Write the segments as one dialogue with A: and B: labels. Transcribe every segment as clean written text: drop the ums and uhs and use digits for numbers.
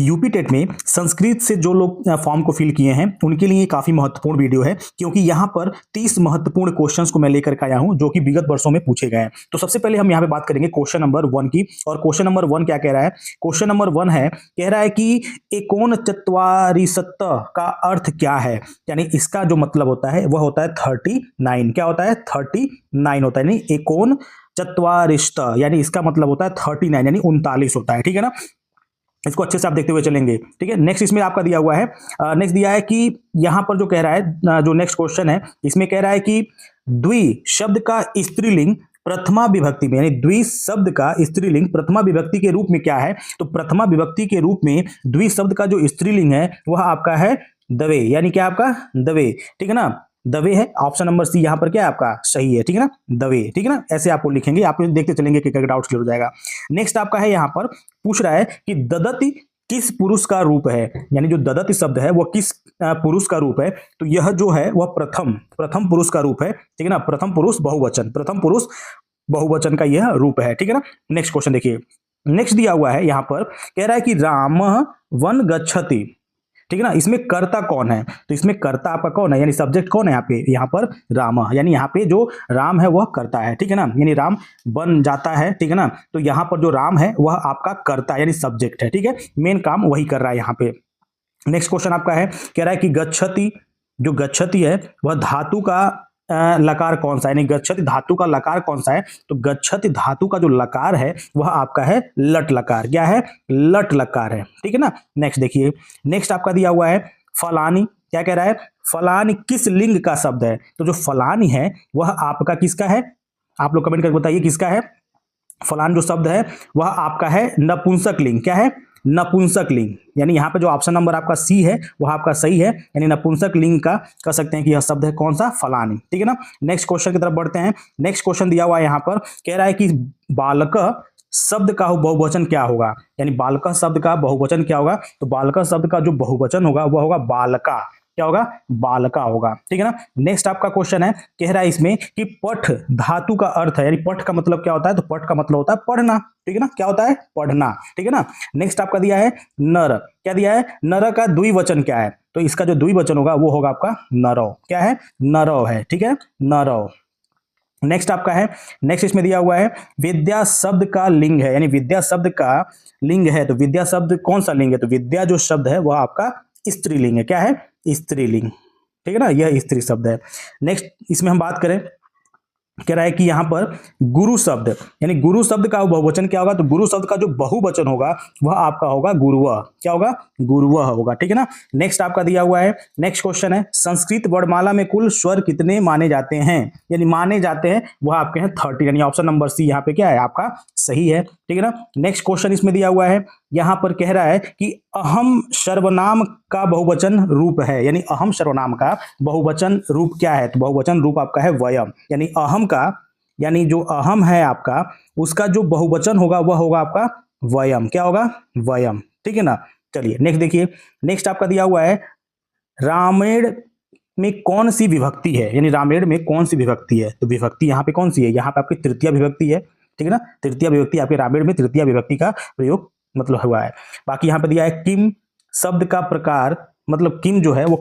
A: UP TET में संस्कृत से जो लोग फॉर्म को फिल किए हैं उनके लिए काफी महत्वपूर्ण वीडियो है, क्योंकि यहाँ पर 30 महत्वपूर्ण क्वेश्चंस को मैं लेकर के आया हूं जो कि विगत वर्षों में पूछे गए हैं। तो सबसे पहले हम यहाँ पे बात करेंगे क्वेश्चन नंबर 1 की। और क्वेश्चन नंबर 1 क्या कह रहा है? क्वेश्चन नंबर 1 है, कह रहा है कि एकोनचत्वारिशत् का अर्थ क्या है। यानी इसका जो मतलब होता है वह होता है 39। क्या होता है? 39 होता है। यानी एकोन चत्वारिशत् यानी इसका मतलब होता है 39 यानी 39 होता है। ठीक है ना, इसको अच्छे से आप देखते हुए चलेंगे। ठीक है, नेक्स्ट इसमें आपका दिया हुआ है, नेक्स्ट दिया है कि यहां पर जो कह रहा है, जो नेक्स्ट क्वेश्चन है इसमें कह रहा है कि द्वि शब्द का स्त्रीलिंग प्रथमा विभक्ति में, यानी द्वि शब्द का स्त्रीलिंग प्रथमा विभक्ति के रूप में क्या है? तो प्रथमा विभक्ति के रूप में द्वि शब्द का जो स्त्रीलिंग है वह आपका है दवे। यानी क्या आपका? दवे। ठीक है ना, दवे है। ऑप्शन नंबर सी यहाँ पर क्या है आपका? सही है। ठीक है ना, दवे। ठीक है ना, ऐसे आपको लिखेंगे, आप देखते चलेंगे कि डाउट क्लियर हो जाएगा। नेक्स्ट आपका है, यहाँ पर पूछ रहा है कि ददति किस पुरुष का रूप है। यानी जो ददति शब्द है वह किस पुरुष का रूप है? तो यह जो है वह प्रथम पुरुष का रूप है। ठीक है ना, प्रथम पुरुष बहुवचन का यह रूप है। ठीक है ना, नेक्स्ट क्वेश्चन देखिए। नेक्स्ट दिया हुआ है यहाँ पर, कह रहा है कि राम वन गच्छति। ठीक है ना, इसमें कर्ता कौन है? तो इसमें कर्ता आपका कौन है, यानी सब्जेक्ट कौन है यहाँ पर राम। यानी यहाँ पे जो राम है वह कर्ता है। ठीक है ना, यानी राम बन जाता है। ठीक है ना, तो यहाँ पर जो राम है वह आपका कर्ता यानी सब्जेक्ट है। ठीक है, मेन काम वही कर रहा है यहाँ पे। नेक्स्ट क्वेश्चन आपका है, कह रहा है कि गच्छति, जो गच्छति है वह धातु का लकार कौन सा है? यानी गच्छति धातु का लकार कौन सा है? तो गच्छति धातु का जो लकार है वह आपका है लट लकार। क्या है? लट लकार है। ठीक है ना, नेक्स्ट देखिए। नेक्स्ट आपका दिया हुआ है फलानी। क्या कह रहा है? फलानी किस लिंग का शब्द है? तो जो फलानी है वह आपका किसका है? आप लोग कमेंट करके बताइए किसका है। फलान जो शब्द है वह आपका है नपुंसक लिंग। क्या है? नपुंसक लिंग। यानी यहाँ पे जो ऑप्शन नंबर आपका सी है वह आपका सही है, यानी नपुंसक लिंग का कह सकते हैं कि यह शब्द है कौन सा? फलानी। ठीक है ना, नेक्स्ट क्वेश्चन की तरफ बढ़ते हैं। नेक्स्ट क्वेश्चन दिया हुआ है यहाँ पर, कह रहा है कि बालक शब्द का बहुवचन क्या होगा? यानी बालक शब्द का बहुवचन क्या होगा? तो बालक शब्द का जो बहुवचन होगा वह होगा बालका। क्या होगा? बालका होगा। ठीक है ना, नेक्स्ट आपका क्वेश्चन है, कह रहा है इसमें कि पठ धातु का अर्थ है, यानी पठ का मतलब क्या होता है? तो पठ का मतलब होता है पढ़ना। ठीक है ना, क्या होता है? पढ़ना। ठीक है ना, नेक्स्ट आपका दिया है नर। क्या दिया है? नर का द्विवचन क्या है? तो इसका जो द्विवचन होगा वो होगा आपका नरौ। क्या है? नरौ है। ठीक है, नरौ। नेक्स्ट आपका है, नेक्स्ट इसमें दिया हुआ है विद्या शब्द का लिंग है। यानी विद्या शब्द का लिंग है, तो विद्या शब्द कौन सा लिंग है? तो विद्या जो शब्द है वह आपका स्त्रीलिंग है। क्या है? स्त्रीलिंग। ठीक है ना, यह स्त्री शब्द है। नेक्स्ट इसमें हम बात करें, कह रहा है कि यहां पर गुरु शब्द, यानी गुरु शब्द का बहुवचन क्या होगा? तो गुरु शब्द का जो बहुवचन होगा वह आपका होगा गुरुवह। क्या होगा? गुरुवह होगा। ठीक है ना, नेक्स्ट आपका दिया हुआ है, नेक्स्ट क्वेश्चन है संस्कृत वर्णमाला में कुल स्वर कितने माने जाते हैं? यानी माने जाते हैं वह आपके हैं 30। यानी ऑप्शन नंबर सी यहाँ पे क्या है आपका? सही है। ठीक है ना, नेक्स्ट क्वेश्चन इसमें दिया हुआ है, यहां पर कह रहा है कि अहम सर्वनाम का बहुवचन रूप है। यानी अहम सर्वनाम का बहुवचन रूप क्या है? तो बहुवचन रूप आपका है वयम। यानी अहम का, यानी जो अहम है आपका उसका जो बहुवचन होगा वह होगा आपका वयम। क्या होगा? वयम। ठीक है ना, चलिए नेक्स्ट देखिए। नेक्स्ट आपका दिया हुआ है रामायण में कौन सी विभक्ति है? यानी रामायण में कौन सी विभक्ति है? तो विभक्ति यहाँ पे कौन सी है? यहाँ पे आपकी तृतीय विभक्ति है। ठीक है ना, तृतीय विभक्ति आपके रामायण में तृतीय विभक्ति का प्रयोग मतलब हुआ है। बाकी यहाँ पे दिया है किम शब्द का प्रकार, मतलब किम जो है वो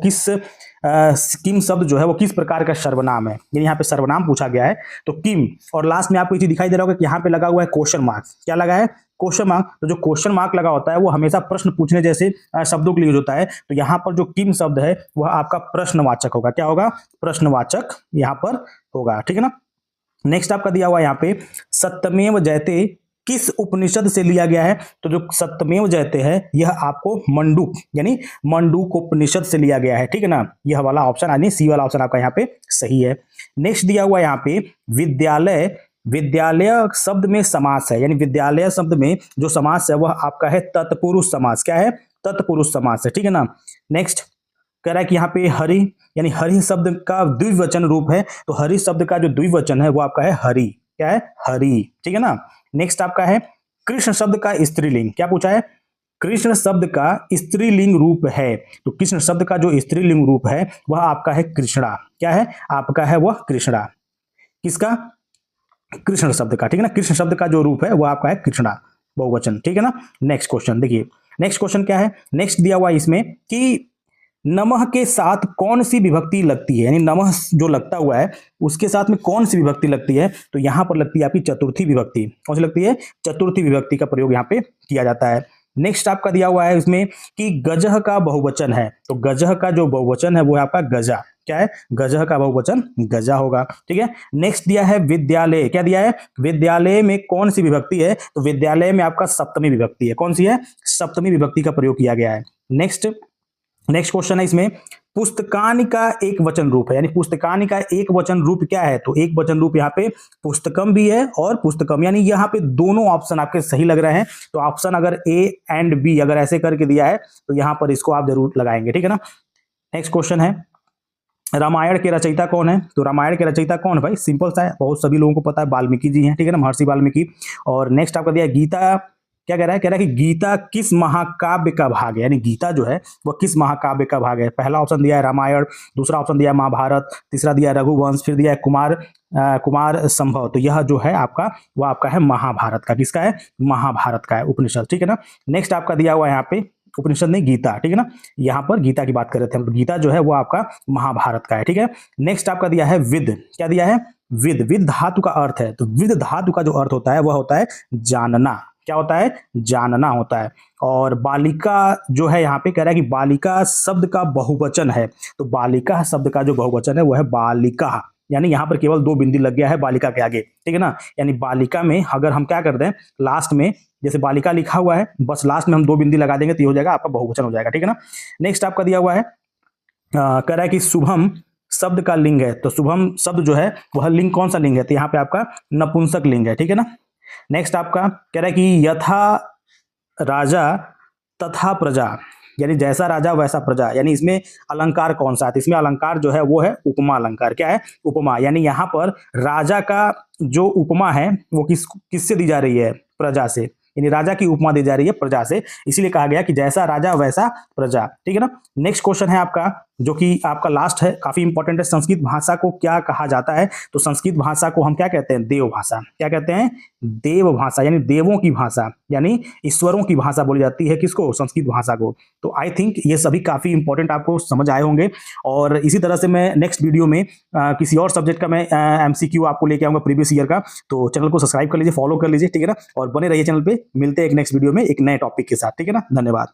A: किम शब्द जो है वो किस प्रकार का सर्वनाम है? यानी यहाँ पे सर्वनाम पूछा गया है तो किम, और लास्ट में आपको ये चीज दिखाई दे रहा होगा कि यहाँ पे लगा हुआ है क्वेश्चन मार्क। क्या लगा है? Question mark. तो जो क्वेश्चन मार्क लगा होता है वो हमेशा प्रश्न पूछने जैसे शब्दों के लिए यूज होता है। तो यहाँ पर जो किम शब्द है वह आपका प्रश्नवाचक होगा। क्या होगा? प्रश्नवाचक यहाँ पर होगा। ठीक है ना, नेक्स्ट आपका दिया हुआ है यहाँ पे सत्यमेव जयते किस उपनिषद से लिया गया है? तो जो सत्यमेव जयते है यह आपको मंडूक, यानी मंडूक उपनिषद से लिया गया है। ठीक है ना, यह वाला ऑप्शन यानी सी वाला ऑप्शन आपका यहाँ पे सही है। नेक्स्ट दिया हुआ यहाँ पे विद्यालय, विद्यालय शब्द में समास है। यानी विद्यालय शब्द में जो समास है वह आपका है तत्पुरुष समास। क्या है? तत्पुरुष समास है। ठीक है ना, नेक्स्ट कह रहा है कि यहाँ पे हरि, यानी हरि शब्द का द्विवचन रूप है। तो हरि शब्द का जो द्विवचन है वो आपका है हरि। क्या है? हरि। ठीक है ना, नेक्स्ट आपका है कृष्ण शब्द का स्त्रीलिंग। क्या पूछा है? कृष्ण शब्द का स्त्रीलिंग रूप है। तो कृष्ण शब्द का जो स्त्रीलिंग रूप है वह आपका है कृष्णा। क्या है आपका? है वह कृष्णा। किसका? कृष्ण शब्द का। ठीक है ना, कृष्ण शब्द का जो रूप है वह आपका है कृष्णा बहुवचन। ठीक है ना, नेक्स्ट क्वेश्चन देखिए। नेक्स्ट क्वेश्चन क्या है, नेक्स्ट दिया हुआ है इसमें कि नमः के साथ कौन सी विभक्ति लगती है, यानी नमः जो लगता हुआ है उसके साथ में कौन सी विभक्ति लगती है, तो यहां पर लगती है आपकी चतुर्थी विभक्ति। कौन सी लगती है, चतुर्थी विभक्ति का प्रयोग यहां पे किया जाता है। नेक्स्ट आपका दिया हुआ है इसमें कि गजह का बहुवचन है, तो गजह का जो बहुवचन है वो है आपका गजा। क्या है, गजह का बहुवचन गजा होगा। ठीक है, नेक्स्ट दिया है विद्यालय। क्या दिया है, विद्यालय में कौन सी विभक्ति है, तो विद्यालय में आपका सप्तमी विभक्ति है। कौन सी है, सप्तमी विभक्ति का प्रयोग किया गया है। नेक्स्ट क्वेश्चन है इसमें, पुस्तकानि का एक वचन रूप है, यानी पुस्तकानि का एक वचन रूप क्या है, तो एक वचन रूप यहाँ पे पुस्तकम भी है और पुस्तकम, यानी यहाँ पे दोनों ऑप्शन आपके सही लग रहे हैं। तो ऑप्शन अगर ए एंड बी अगर ऐसे करके दिया है तो यहाँ पर इसको आप जरूर लगाएंगे। ठीक है ना। नेक्स्ट क्वेश्चन है, रामायण के रचयिता कौन है, तो रामायण के रचयिता कौन है भाई, सिंपल सा है, बहुत सभी लोगों को पता है, वाल्मीकि जी हैं। ठीक है ना, महर्षि वाल्मीकि। और नेक्स्ट आपका दिया है गीता, क्या कह रहा है कि गीता किस महाकाव्य का भाग है, यानी गीता जो है वह किस महाकाव्य का भाग है। पहला ऑप्शन दिया है रामायण, दूसरा ऑप्शन दिया है महाभारत, तीसरा दिया है रघुवंश, फिर दिया है कुमार संभव। तो यह जो है आपका वह आपका है महाभारत का, किसका है, महाभारत का है, उपनिषद। ठीक है ना। नेक्स्ट आपका दिया हुआ है यहाँ पे उपनिषद नहीं, गीता। ठीक है ना, यहाँ पर गीता की बात कर रहे थे हम, तो गीता जो है वो आपका महाभारत का है। ठीक है। नेक्स्ट आपका दिया है विद। क्या दिया है, विद धातु का अर्थ है, तो विद धातु का जो अर्थ होता है वह होता है जानना। क्या होता है, जानना होता है। और बालिका जो है यहाँ पे कह रहा है कि बालिका शब्द का बहुवचन है, तो बालिका शब्द का जो बहुवचन है वह है बालिका, यानी यहाँ पर केवल 2 बिंदु लग गया है बालिका के आगे। ठीक है ना, यानी बालिका में अगर हम क्या कर दें, लास्ट में जैसे बालिका लिखा हुआ है बस लास्ट में हम 2 बिंदु लगा देंगे तो ये हो जाएगा आपका बहुवचन हो जाएगा। ठीक है ना। नेक्स्ट आपका दिया हुआ है कह रहा है कि शुभम शब्द का लिंग है, तो शुभम शब्द जो है वह लिंग कौन सा लिंग है, तो यहाँ पे आपका नपुंसक लिंग है। ठीक है ना। नेक्स्ट आपका कह रहा है कि यथा राजा तथा प्रजा, यानी जैसा राजा वैसा प्रजा, यानी इसमें अलंकार कौन सा है, तो इसमें अलंकार जो है वो है उपमा अलंकार। क्या है, उपमा, यानी यहाँ पर राजा का जो उपमा है वो किससे दी जा रही है, प्रजा से, यानी राजा की उपमा दी जा रही है प्रजा से, इसीलिए कहा गया कि जैसा राजा वैसा प्रजा। ठीक है ना। नेक्स्ट क्वेश्चन है आपका जो कि आपका लास्ट है, काफी इंपॉर्टेंट है, संस्कृत भाषा को क्या कहा जाता है, तो संस्कृत भाषा को हम क्या कहते हैं, देव भाषा। क्या कहते हैं, देव भाषा, यानी देवों की भाषा, यानी ईश्वरों की भाषा बोली जाती है किसको, संस्कृत भाषा को। तो आई थिंक ये सभी काफी इंपॉर्टेंट आपको समझ आए होंगे। और इसी तरह से मैं नेक्स्ट वीडियो में किसी और सब्जेक्ट का मैं एमसीक्यू आपको लेके आऊंगा प्रीवियस ईयर का, तो चैनल को सब्सक्राइब कर लीजिए, फॉलो कर लीजिए। ठीक है ना, और बने रहिए चैनल पे, मिलते हैं एक नेक्स्ट वीडियो में एक नए टॉपिक के साथ। ठीक है ना, धन्यवाद।